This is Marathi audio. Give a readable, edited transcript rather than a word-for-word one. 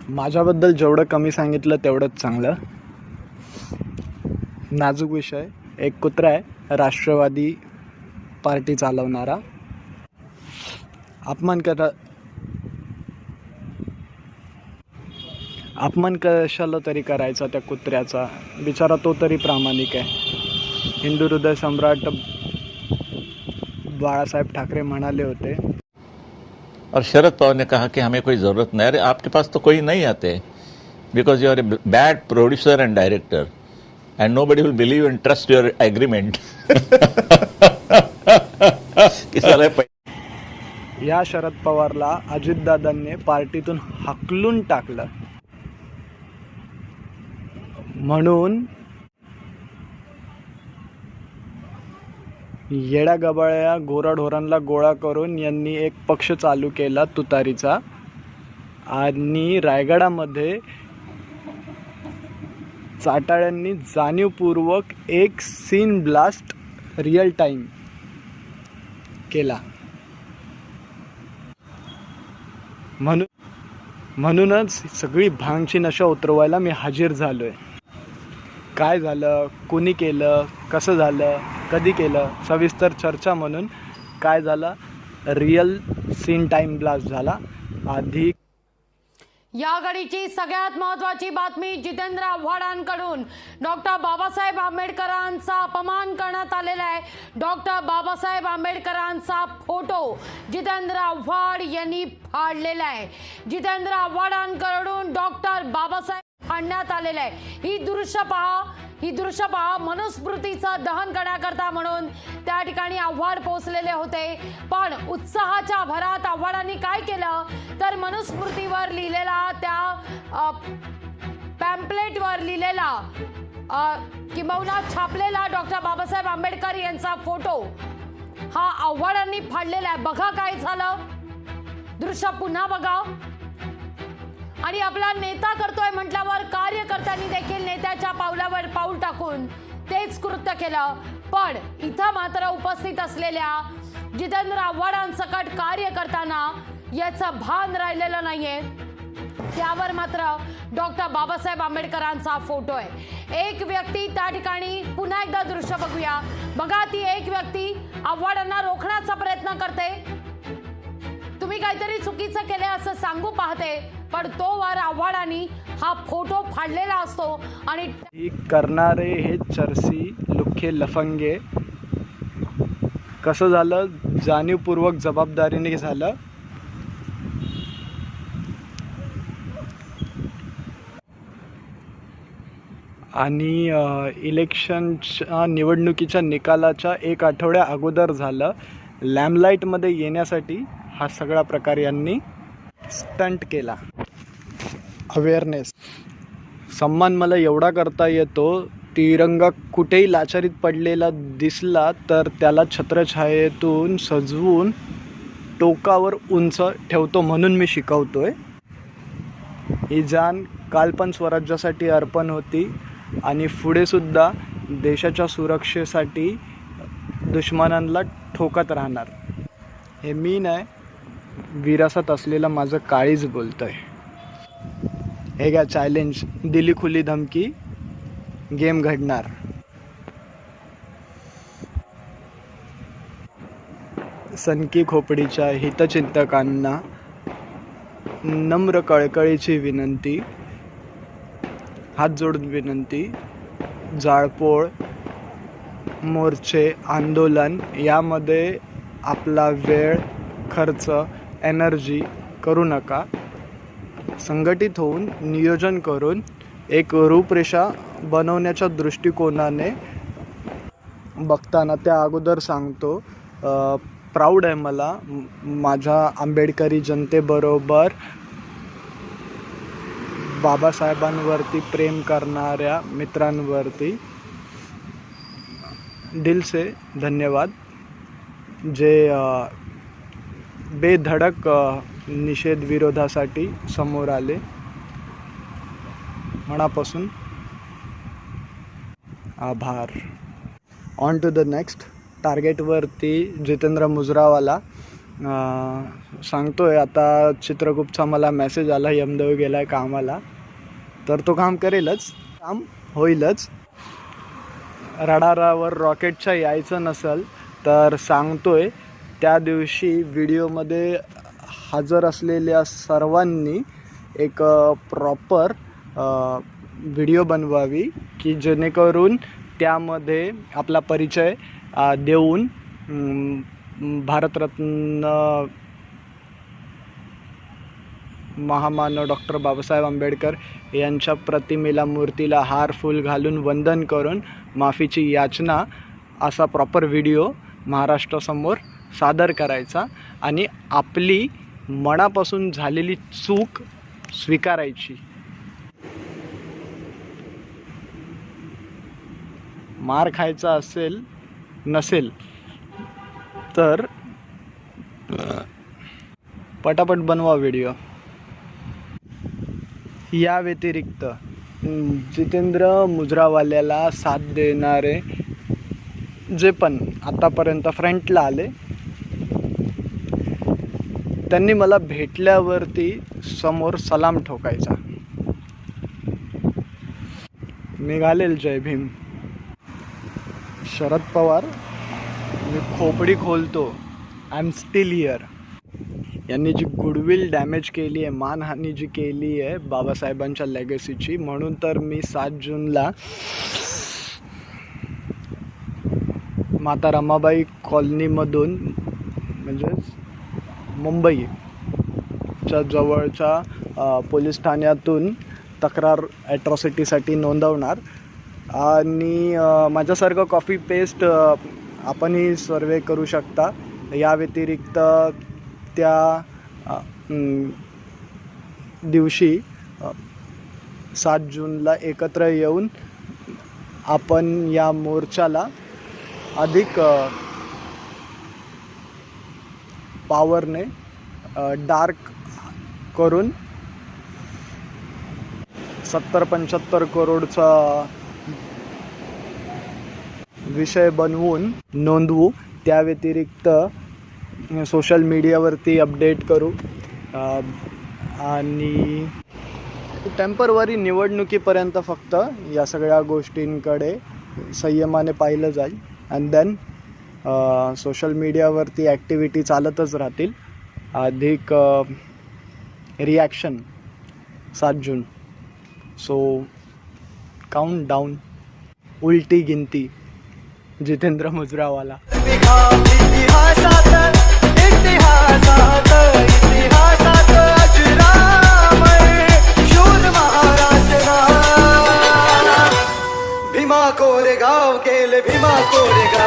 माझ्याबद्दल जेवढं कमी सांगितलं तेवढंच चांगलं. नाजूक विषय. एक कुत्रा आहे, राष्ट्रवादी पार्टी चालवणारा. अपमान कशाला तरी करायचा त्या कुत्र्याचा. बिचारा तो तरी प्रामाणिक आहे. हिंदू हृदय सम्राट बाळासाहेब ठाकरे म्हणाले होते, और शरद पवार ने कहा कि हमें कोई ज़रूरत नहीं. अरे आपके पास तो कोई नहीं आते, because you are a bad producer and director and nobody will believe and trust your agreement. या शरद पवारला अजितदादांनी पार्टीतून हाकलून टाकलं. म्हणून येड्या गबाळ्या गोराढोरांना गोळा करून यांनी एक पक्ष चालू केला तुतारीचा. आणि रायगडामध्ये चाटाळ्यांनी जाणीवपूर्वक एक सीन ब्लास्ट रिअल टाइम केला. म्हणूनच सगळी भांगची नशा उतरवायला मी हजीर झालोय. काय झालं, कोणी केलं, कसं झालं, कधी केलं, सविस्तर चर्चा. म्हणून काय झालं, रिअल सीन टाइम ब्लास्ट झाला. आधी या घडीची सगळ्यात महत्त्वाची बातमी. जितेंद्र आव्हाडांकडून डॉक्टर बाबासाहेब आंबेडकरांचा अपमान करण्यात आलेला आहे. डॉक्टर बाबासाहेब आंबेडकरांचा फोटो जितेंद्र आव्हाड यांनी फाडलेला आहे. जितेंद्र आव्हाडांकडून डॉक्टर बाबासाहेब फाडण्यात आलेला आहे. ही दृश्य पहा. मनुस्मृतीचं दहन करण्याकरता म्हणून त्या ठिकाणी आव्हाड पोहोचलेले होते. पण उत्साहाच्या भरात आव्हाडांनी काय केलं तर मनुस्मृतीवर लिहिलेला, त्या पॅम्पलेटवर लिहिलेला किंबहुना छापलेला डॉक्टर बाबासाहेब आंबेडकर यांचा फोटो हा आव्हाडांनी फाडलेला आहे. बघा काय झालं, दृश्य पुन्हा बघा. आणि आपला नेता करतोय म्हटल्यावर कार्यकर्त्यांनी देखील नेत्याच्या पावलावर पाऊल टाकून तेच कृत्य केलं. पण इथं मात्र उपस्थित असलेल्या जितेंद्र आव्हाडांसकट कार्यकर्त्यांना याचं भान राहिलेलं नाहीये. त्यावर मात्र डॉक्टर बाबासाहेब आंबेडकरांचा फोटो आहे. एक व्यक्ती त्या ठिकाणी, पुन्हा एकदा दृश्य बघूया. बघा, ती एक व्यक्ती आव्हाडांना रोखण्याचा प्रयत्न करते. तुम्ही काहीतरी चुकीचं केले असं सांगू पाहते, पण तोवर आव्हाडांनी हा फोटो फाडलेला असतो. आणि करणारे हे चरसी लुख्खे लफंगे. कसं झालं, जाणीवपूर्वक जबाबदारीने झालं. आणि इलेक्शनच्या निवडणुकीच्या निकालाच्या एक आठवड्या अगोदर झालं. लॅमलाईटमध्ये येण्यासाठी हा सगळा प्रकार यांनी स्टंट केला. अवेअरनेस. सन्मान मला एवढा करता येतो, तिरंगा कुठेही लाचारीत पडलेला दिसला तर त्याला छत्रछायेतून सजवून टोकावर उंच ठेवतो म्हणून मी शिकवतोय. ही जान काल पण स्वराज्यासाठी अर्पण होती आणि पुढे सुद्धा देशाच्या सुरक्षेसाठी दुश्मनांना ठोकत राहणार. हे मी नाही, विरासत असलेलं माझं काळीज बोलतोय. हे घ्या चॅलेंज, दिली खुली धमकी, गेम घडणार. सनकी खोपडीच्या हितचिंतकांना नम्र कळकळीची विनंती, हात जोडून विनंती. जाळपोळ, मोर्चे, आंदोलन यामध्ये आपला वेळ, खर्च, एनर्जी करू नका. संघटित होऊन नियोजन करून एक रूपरेषा बनवण्याच्या दृष्टिकोनाने बघताना त्या अगोदर सांगतो, प्राऊड आहे मला माझ्या आंबेडकरी जनतेबरोबर बाबासाहेबांवरती प्रेम करणाऱ्या मित्रांवरती. दिल से धन्यवाद जे बेधडक निषेध विरोधासाठी समोर आले. मनापासून आभार. On to the next. टार्गेटवरती जितेंद्र मुजरावाला सांगतोय आता चित्रगुप्तचा मला मेसेज आला, यमदेव गेला आहे कामाला, तर तो काम करेलच, काम होईलच. रडारावर रॉकेटच्या यायचं नसेल तर सांगतोय त्या दिवशी व्हिडिओमध्ये हजर असलेल्या सर्वांनी एक प्रॉपर व्हिडिओ बनवावी की जेणेकरून त्यामध्ये आपला परिचय देऊन भारतरत्न महामानव डॉक्टर बाबासाहेब आंबेडकर यांच्या प्रतिमेला, मूर्तीला हार फूल घालून वंदन करून माफीची याचना असा प्रॉपर व्हिडिओ महाराष्ट्रासमोर सादर करायचा आणि आपली मनापासून झालेली चूक स्वीकारायची. मार खायचा नसेल तर पटापट बनवा व्हिडिओ. या व्यतिरिक्त जितेंद्र मुजरावाल्याला साथ देणारे जे पण आतापर्यंत फ्रंटला आले, त्यांनी मला भेटल्यावरती समोर सलाम ठोकायचा. मी घालेल जय भीम. शरद पवार, मी Khopadi खोलतो, I am still here. यांनी जी गुडविल डॅमेज केली आहे, मानहानी जी केली आहे बाबासाहेबांच्या लेगसीची, म्हणून तर मी 7 जूनला माता रमाबाई कॉलनीमधून म्हणजेच मुंबईच्या जवळच्या पोलीस ठाण्यातून तक्रार ॲट्रॉसिटीसाठी नोंदवणार. आणि माझ्यासारखं कॉपी पेस्ट आपणही सर्वे करू शकता. या व्यतिरिक्त त्या दिवशी 7 जूनला एकत्र येऊन आपण या मोर्चाला अधिक पॉवरने डार्क करून 70-75 करोडचा विषय बनवून नोंदवू. त्या व्यतिरिक्त सोशल मीडियावरती अपडेट करू आणि टेम्पररी निवडणुकीपर्यंत फक्त या सगळ्या गोष्टींकडे संयमाने पाहिलं जाईल. अँड देन सोशल मीडियावरती ॲक्टिव्हिटी चालतच राहतील. अधिक रिॲक्शन 7 जून. सो काउंट डाऊन, उलटी गिनती, जितेंद्र मुजरावाला. भीमा कोरेगाव केले, भीमा कोरेगाव.